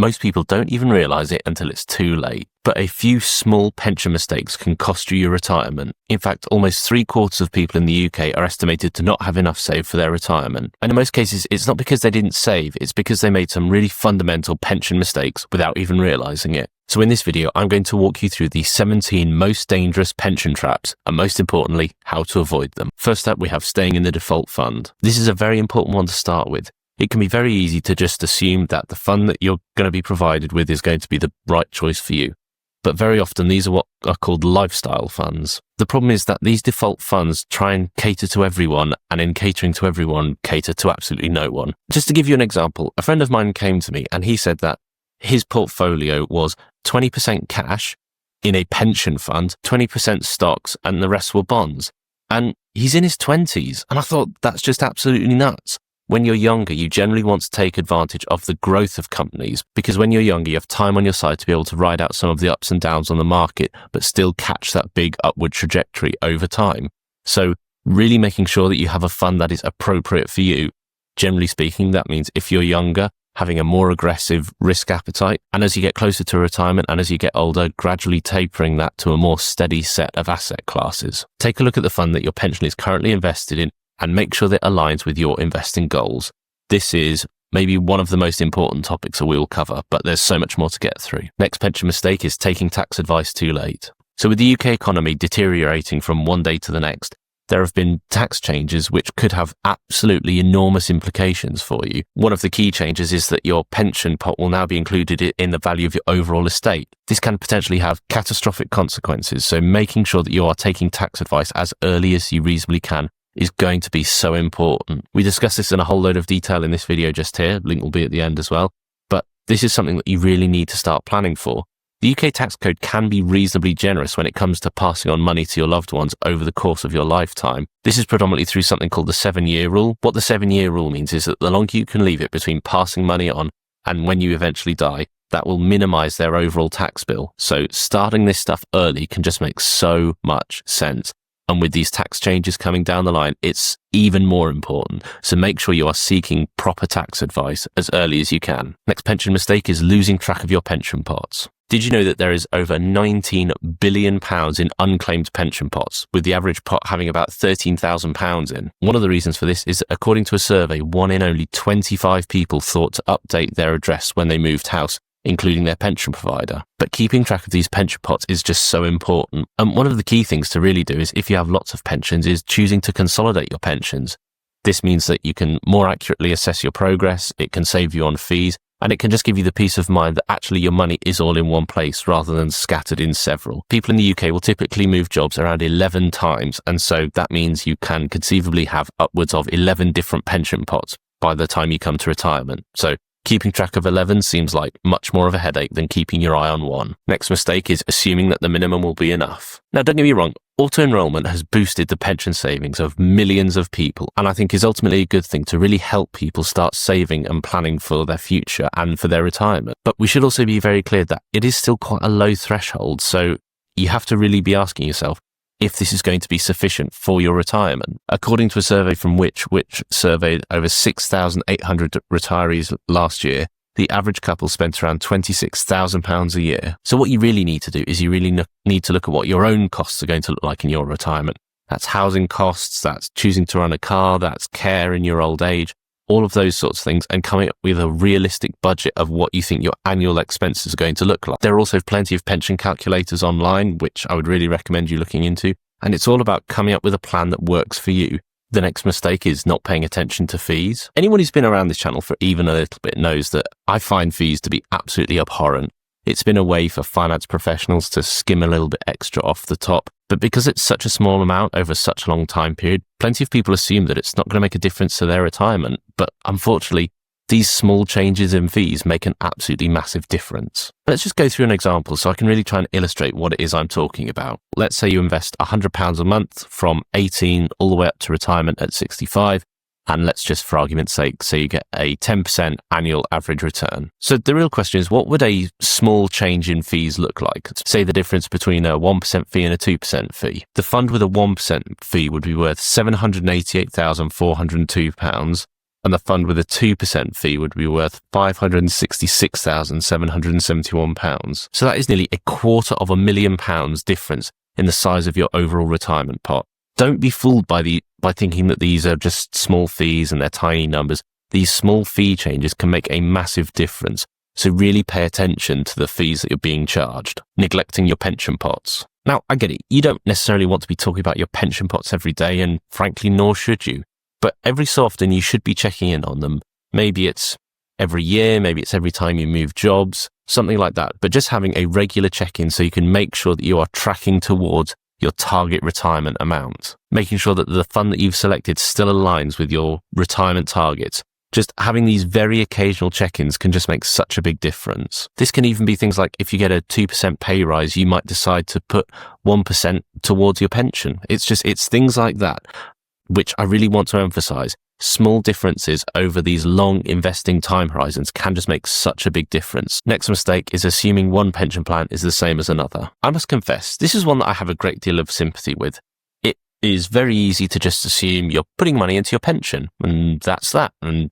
most people don't even realise it until it's too late. But a few small pension mistakes can cost you your retirement. In fact, almost 3/4 of people in the UK are estimated to not have enough saved for their retirement. And in most cases, it's not because they didn't save, it's because they made some really fundamental pension mistakes without even realising it. So in this video, I'm going to walk you through the 17 most dangerous pension traps, and most importantly, how to avoid them. First up, we have staying in the default fund. This is a very important one to start with. It can be very easy to just assume that the fund that you're going to be provided with is going to be the right choice for you. But very often these are what are called lifestyle funds. The problem is that these default funds try and cater to everyone, and in catering to everyone, cater to absolutely no one. Just to give you an example, a friend of mine came to me and he said that his portfolio was 20% cash in a pension fund, 20% stocks, and the rest were bonds. And he's in his 20s. And I thought that's just absolutely nuts. When you're younger, you generally want to take advantage of the growth of companies, because when you're younger, you have time on your side to be able to ride out some of the ups and downs on the market, but still catch that big upward trajectory over time. So really making sure that you have a fund that is appropriate for you. Generally speaking, that means if you're younger, having a more aggressive risk appetite, and as you get closer to retirement and as you get older, gradually tapering that to a more steady set of asset classes. Take a look at the fund that your pension is currently invested in and make sure that it aligns with your investing goals. This is maybe one of the most important topics that we will cover, but there's so much more to get through. Next pension mistake is taking tax advice too late. So with the UK economy deteriorating from one day to the next, there have been tax changes which could have absolutely enormous implications for you. One of the key changes is that your pension pot will now be included in the value of your overall estate. This can potentially have catastrophic consequences, so making sure that you are taking tax advice as early as you reasonably can is going to be so important. We discuss this in a whole load of detail in this video just here. Link will be at the end as well. But this is something that you really need to start planning for. The UK tax code can be reasonably generous when it comes to passing on money to your loved ones over the course of your lifetime. This is predominantly through something called the 7-year rule. What the 7-year rule means is that the longer you can leave it between passing money on and when you eventually die, that will minimize their overall tax bill. So starting this stuff early can just make so much sense. And with these tax changes coming down the line, it's even more important. So make sure you are seeking proper tax advice as early as you can. Next pension mistake is losing track of your pension pots. Did you know that there is over £19 billion in unclaimed pension pots, with the average pot having about £13,000 in? One of the reasons for this is that according to a survey, 1 in only 25 people thought to update their address when they moved house, including their pension provider. But keeping track of these pension pots is just so important. And one of the key things to really do is, if you have lots of pensions, is choosing to consolidate your pensions. This means that you can more accurately assess your progress, it can save you on fees, and it can just give you the peace of mind that actually your money is all in one place rather than scattered in several. People in the UK will typically move jobs around 11 times, and so that means you can conceivably have upwards of 11 different pension pots by the time you come to retirement. So keeping track of 11 seems like much more of a headache than keeping your eye on one. Next mistake is assuming that the minimum will be enough. Now, don't get me wrong, auto-enrollment has boosted the pension savings of millions of people, and I think is ultimately a good thing to really help people start saving and planning for their future and for their retirement. But we should also be very clear that it is still quite a low threshold, so you have to really be asking yourself if this is going to be sufficient for your retirement. According to a survey from which surveyed over 6,800 retirees last year, the average couple spent around £26,000 a year. So what you really need to do is you really need to look at what your own costs are going to look like in your retirement. That's housing costs, that's choosing to run a car, that's care in your old age, all of those sorts of things, and coming up with a realistic budget of what you think your annual expenses are going to look like. There are also plenty of pension calculators online, which I would really recommend you looking into, and it's all about coming up with a plan that works for you. The next mistake is not paying attention to fees. Anyone who's been around this channel for even a little bit knows that I find fees to be absolutely abhorrent. It's been a way for finance professionals to skim a little bit extra off the top, but because it's such a small amount over such a long time period, plenty of people assume that it's not going to make a difference to their retirement. But unfortunately, these small changes in fees make an absolutely massive difference. Let's just go through an example so I can really try and illustrate what it is I'm talking about. Let's say you invest £100 a month from 18 all the way up to retirement at 65. And let's just, for argument's sake, say you get a 10% annual average return. So the real question is, what would a small change in fees look like? Say the difference between a 1% fee and a 2% fee. The fund with a 1% fee would be worth £788,402, and the fund with a 2% fee would be worth £566,771. So that is nearly £250,000 difference in the size of your overall retirement pot. Don't be fooled by thinking that these are just small fees and they're tiny numbers. These small fee changes can make a massive difference. So really pay attention to the fees that you're being charged, neglecting your pension pots. Now, I get it. You don't necessarily want to be talking about your pension pots every day, and frankly, nor should you. But every so often, you should be checking in on them. Maybe it's every year, maybe it's every time you move jobs, something like that. But just having a regular check-in so you can make sure that you are tracking towards your target retirement amount, making sure that the fund that you've selected still aligns with your retirement targets. Just having these very occasional check-ins can just make such a big difference. This can even be things like if you get a 2% pay rise, you might decide to put 1% towards your pension. It's things like that, which I really want to emphasize. Small differences over these long investing time horizons can just make such a big difference. Next mistake is assuming one pension plan is the same as another. I must confess, this is one that I have a great deal of sympathy with. It is very easy to just assume you're putting money into your pension, and that's that, and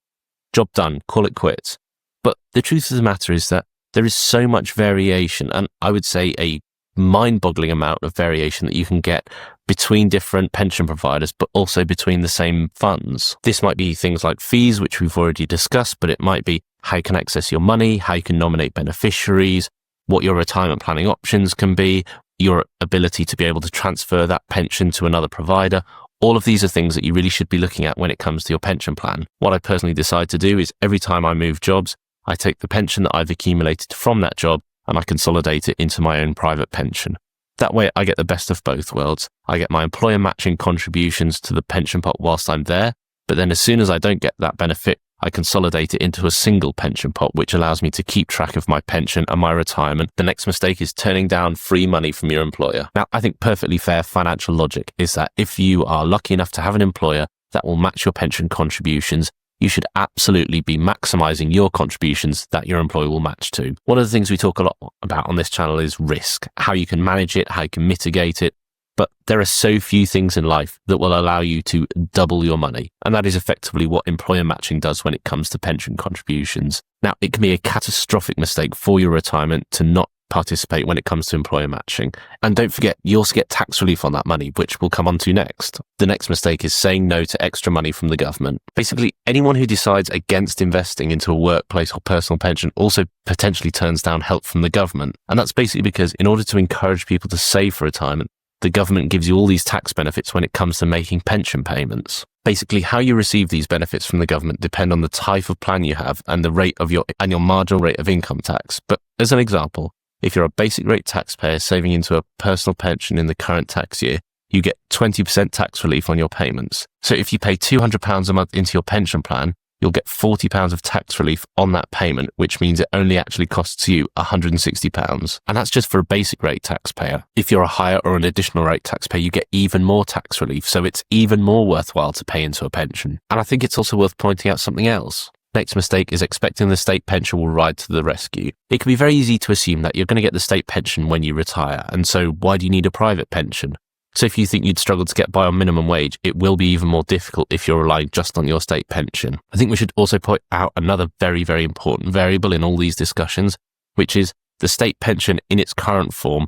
job done, call it quits. But the truth of the matter is that there is so much variation, and I would say a mind-boggling amount of variation that you can get between different pension providers, but also between the same funds. This might be things like fees, which we've already discussed, but it might be how you can access your money, how you can nominate beneficiaries, what your retirement planning options can be, your ability to be able to transfer that pension to another provider. All of these are things that you really should be looking at when it comes to your pension plan. What I personally decide to do is every time I move jobs, I take the pension that I've accumulated from that job and I consolidate it into my own private pension. That way I get the best of both worlds. I get my employer matching contributions to the pension pot whilst I'm there, but then as soon as I don't get that benefit, I consolidate it into a single pension pot, which allows me to keep track of my pension and my retirement. The next mistake is turning down free money from your employer. Now, I think perfectly fair financial logic is that if you are lucky enough to have an employer that will match your pension contributions, you should absolutely be maximizing your contributions that your employer will match to. One of the things we talk a lot about on this channel is risk, how you can manage it, how you can mitigate it. But there are so few things in life that will allow you to double your money. And that is effectively what employer matching does when it comes to pension contributions. Now, it can be a catastrophic mistake for your retirement to not participate when it comes to employer matching. And don't forget, you also get tax relief on that money, which we'll come on to next. The next mistake is saying no to extra money from the government. Basically, anyone who decides against investing into a workplace or personal pension also potentially turns down help from the government. And that's basically because in order to encourage people to save for retirement, the government gives you all these tax benefits when it comes to making pension payments. Basically, how you receive these benefits from the government depend on the type of plan you have and the rate of your marginal rate of income tax. But as an example, if you're a basic rate taxpayer saving into a personal pension in the current tax year, you get 20% tax relief on your payments. So if you pay £200 a month into your pension plan, you'll get £40 of tax relief on that payment, which means it only actually costs you £160. And that's just for a basic rate taxpayer. If you're a higher or an additional rate taxpayer, you get even more tax relief. So it's even more worthwhile to pay into a pension. And I think it's also worth pointing out something else. Next mistake is expecting the state pension will ride to the rescue. It can be very easy to assume that you're going to get the state pension when you retire. And so why do you need a private pension? So if you think you'd struggle to get by on minimum wage, it will be even more difficult if you're relying just on your state pension. I think we should also point out another very, very important variable in all these discussions, which is the state pension in its current form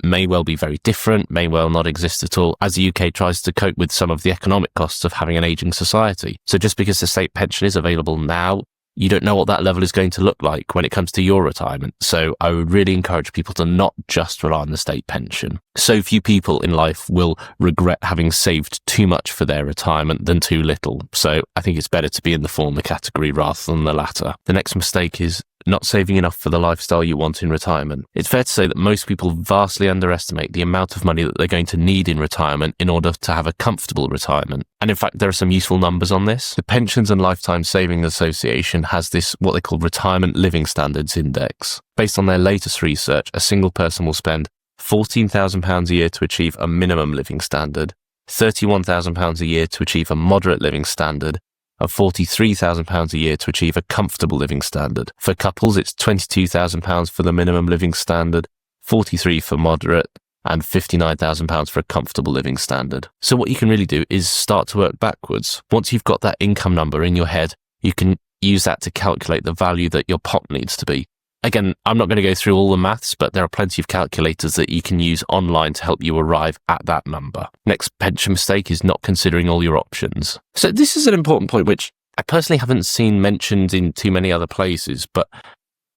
may well be very different, may well not exist at all, as the UK tries to cope with some of the economic costs of having an ageing society. So just because the state pension is available now, you don't know what that level is going to look like when it comes to your retirement. So I would really encourage people to not just rely on the state pension. So few people in life will regret having saved too much for their retirement than too little. So I think it's better to be in the former category rather than the latter. The next mistake is not saving enough for the lifestyle you want in retirement. It's fair to say that most people vastly underestimate the amount of money that they're going to need in retirement in order to have a comfortable retirement. And in fact, there are some useful numbers on this. The Pensions and Lifetime Savings Association has this, what they call Retirement Living Standards Index. Based on their latest research, a single person will spend £14,000 a year to achieve a minimum living standard, £31,000 a year to achieve a moderate living standard, and £43,000 a year to achieve a comfortable living standard. For couples, it's £22,000 for the minimum living standard, £43,000 for moderate, and £59,000 for a comfortable living standard. So what you can really do is start to work backwards. Once you've got that income number in your head, you can use that to calculate the value that your pot needs to be. Again, I'm not going to go through all the maths, but there are plenty of calculators that you can use online to help you arrive at that number. Next pension mistake is not considering all your options. So this is an important point, which I personally haven't seen mentioned in too many other places, but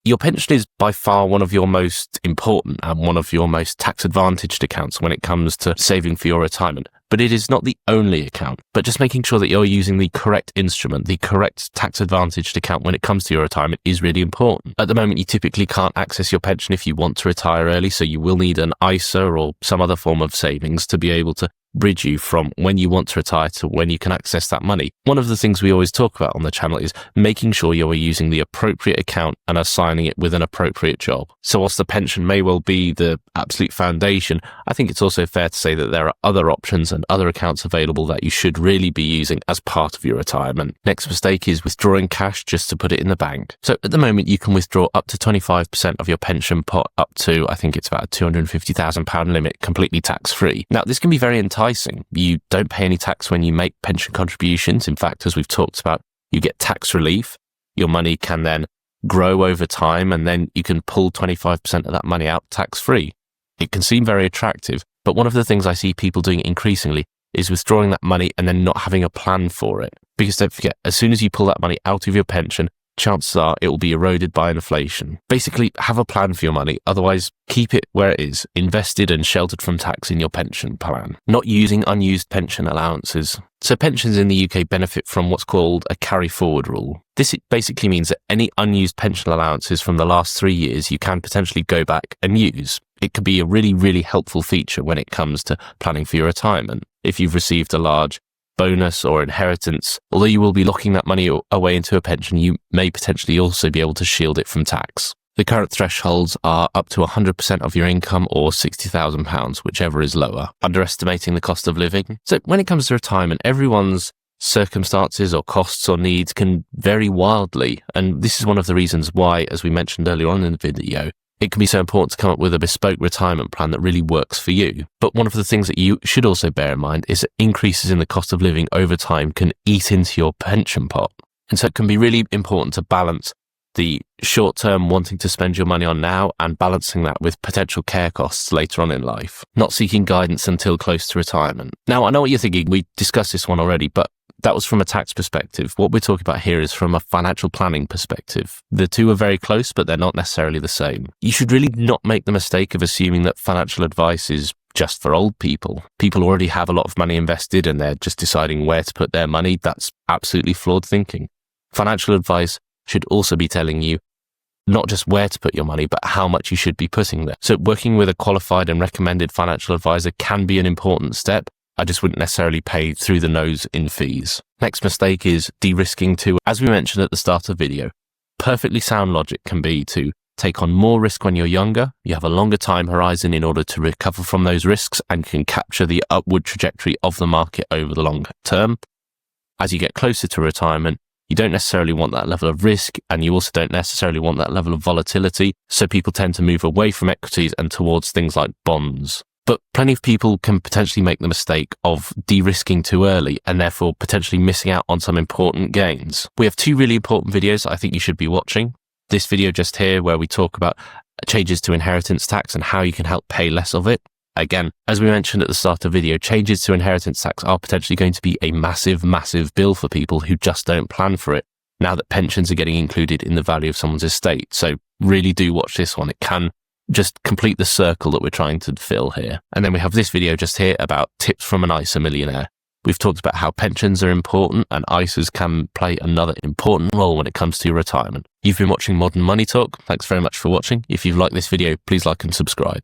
your pension is by far one of your most important and one of your most tax-advantaged accounts when it comes to saving for your retirement. But it is not the only account, but just making sure that you're using the correct instrument, the correct tax-advantaged account when it comes to your retirement is really important. At the moment, you typically can't access your pension if you want to retire early, so you will need an ISA or some other form of savings to be able to bridge you from when you want to retire to when you can access that money. One of the things we always talk about on the channel is making sure you are using the appropriate account and assigning it with an appropriate job. So whilst the pension may well be the absolute foundation, I think it's also fair to say that there are other options and other accounts available that you should really be using as part of your retirement. Next mistake is withdrawing cash just to put it in the bank. So at the moment, you can withdraw up to 25% of your pension pot up to, I think it's about a £250,000 limit, completely tax-free. Now, this can be very enticing. You don't pay any tax when you make pension contributions. In fact, as we've talked about, you get tax relief. Your money can then grow over time, and then you can pull 25% of that money out tax-free. It can seem very attractive, but one of the things I see people doing increasingly is withdrawing that money and then not having a plan for it. Because don't forget, as soon as you pull that money out of your pension, chances are it will be eroded by inflation. Basically, have a plan for your money. Otherwise, keep it where it is, invested and sheltered from tax in your pension plan. Not using unused pension allowances. So pensions in the UK benefit from what's called a carry forward rule. This basically means that any unused pension allowances from the last 3 years you can potentially go back and use. It could be a really, really helpful feature when it comes to planning for your retirement. If you've received a large bonus or inheritance, although you will be locking that money away into a pension, you may potentially also be able to shield it from tax. The current thresholds are up to 100% of your income or £60,000, whichever is lower, underestimating the cost of living. So when it comes to retirement, everyone's circumstances or costs or needs can vary wildly. And this is one of the reasons why, as we mentioned earlier on in the video, it can be so important to come up with a bespoke retirement plan that really works for you. But one of the things that you should also bear in mind is that increases in the cost of living over time can eat into your pension pot. And so it can be really important to balance the short term wanting to spend your money on now and balancing that with potential care costs later on in life, not seeking guidance until close to retirement. Now, I know what you're thinking. We discussed this one already, but that was from a tax perspective. What we're talking about here is from a financial planning perspective. The two are very close, but they're not necessarily the same. You should really not make the mistake of assuming that financial advice is just for old people. People already have a lot of money invested and they're just deciding where to put their money. That's absolutely flawed thinking. Financial advice should also be telling you not just where to put your money, but how much you should be putting there. So working with a qualified and recommended financial advisor can be an important step. I just wouldn't necessarily pay through the nose in fees. Next mistake is de-risking too. As we mentioned at the start of the video, perfectly sound logic can be to take on more risk when you're younger. You have a longer time horizon in order to recover from those risks and can capture the upward trajectory of the market over the long term. As you get closer to retirement, you don't necessarily want that level of risk, and you also don't necessarily want that level of volatility. So people tend to move away from equities and towards things like bonds. But plenty of people can potentially make the mistake of de-risking too early and therefore potentially missing out on some important gains. We have two really important videos I think you should be watching. This video just here where we talk about changes to inheritance tax and how you can help pay less of it. Again, as we mentioned at the start of the video, changes to inheritance tax are potentially going to be a massive, massive bill for people who just don't plan for it now that pensions are getting included in the value of someone's estate. So really do watch this one. It can just complete the circle that we're trying to fill here. And then we have this video just here about tips from an ISA millionaire. We've talked about how pensions are important and ISAs can play another important role when it comes to your retirement. You've been watching Modern Money Talk. Thanks very much for watching. If you've liked this video, please like and subscribe.